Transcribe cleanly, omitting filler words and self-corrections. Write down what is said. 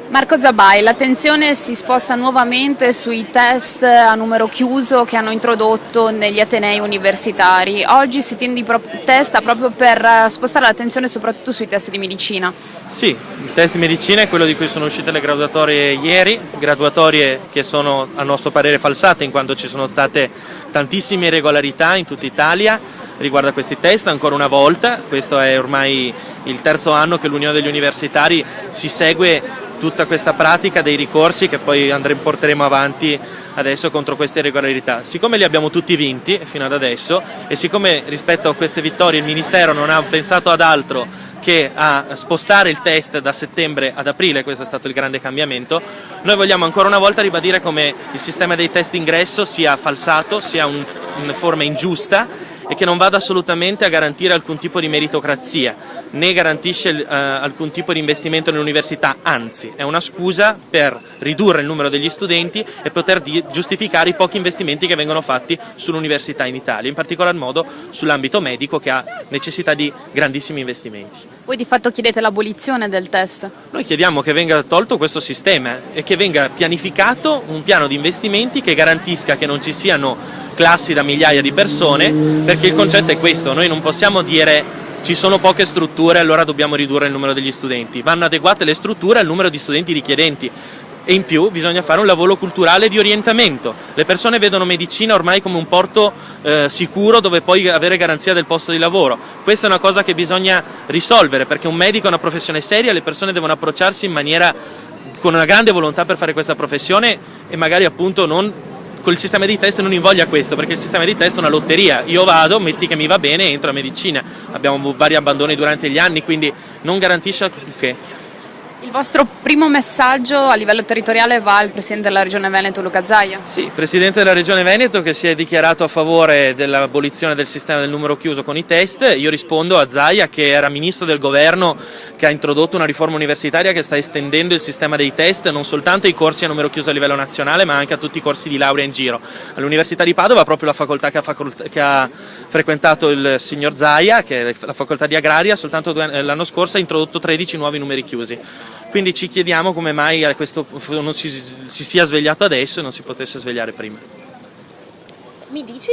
Marco Zabai, l'attenzione si sposta nuovamente sui test a numero chiuso che hanno introdotto negli atenei universitari. Oggi si tiene di testa proprio per spostare l'attenzione soprattutto sui test di medicina. Sì, il test di medicina è quello di cui sono uscite le graduatorie ieri, graduatorie che sono a nostro parere falsate in quanto ci sono state tantissime irregolarità in tutta Italia riguardo a questi test ancora una volta. Questo è ormai il terzo anno che l'Unione degli Universitari si segue tutta questa pratica dei ricorsi che poi porteremo avanti adesso contro queste irregolarità. Siccome li abbiamo tutti vinti fino ad adesso e siccome rispetto a queste vittorie il Ministero non ha pensato ad altro che a spostare il test da settembre ad aprile, questo è stato il grande cambiamento, noi vogliamo ancora una volta ribadire come il sistema dei test d'ingresso sia falsato, sia una forma ingiusta e che non vada assolutamente a garantire alcun tipo di meritocrazia, né garantisce alcun tipo di investimento nell'università, anzi è una scusa per ridurre il numero degli studenti e poter giustificare i pochi investimenti che vengono fatti sull'università in Italia, in particolar modo sull'ambito medico che ha necessità di grandissimi investimenti. Voi di fatto chiedete l'abolizione del test? Noi chiediamo che venga tolto questo sistema e che venga pianificato un piano di investimenti che garantisca che non ci siano classi da migliaia di persone, perché il concetto è questo: noi non possiamo dire ci sono poche strutture allora dobbiamo ridurre il numero degli studenti, vanno adeguate le strutture al numero di studenti richiedenti. E in più bisogna fare un lavoro culturale di orientamento. Le persone vedono medicina ormai come un porto sicuro dove poi avere garanzia del posto di lavoro. Questa è una cosa che bisogna risolvere, perché un medico è una professione seria, le persone devono approcciarsi in maniera con una grande volontà per fare questa professione e magari appunto non col sistema di test non invoglia questo, perché il sistema di test è una lotteria. Io vado, metti che mi va bene e entro a medicina. Abbiamo vari abbandoni durante gli anni, quindi non garantisce che. Il vostro primo messaggio a livello territoriale va al Presidente della Regione Veneto, Luca Zaia? Sì, Presidente della Regione Veneto che si è dichiarato a favore dell'abolizione del sistema del numero chiuso con i test. Io rispondo a Zaia che era Ministro del Governo che ha introdotto una riforma universitaria che sta estendendo il sistema dei test non soltanto ai corsi a numero chiuso a livello nazionale ma anche a tutti i corsi di laurea in giro. All'Università di Padova, proprio la facoltà che ha frequentato il signor Zaia, che è la facoltà di agraria, soltanto l'anno scorso ha introdotto 13 nuovi numeri chiusi. Quindi ci chiediamo come mai questo non si sia svegliato adesso e non si potesse svegliare prima. Mi dici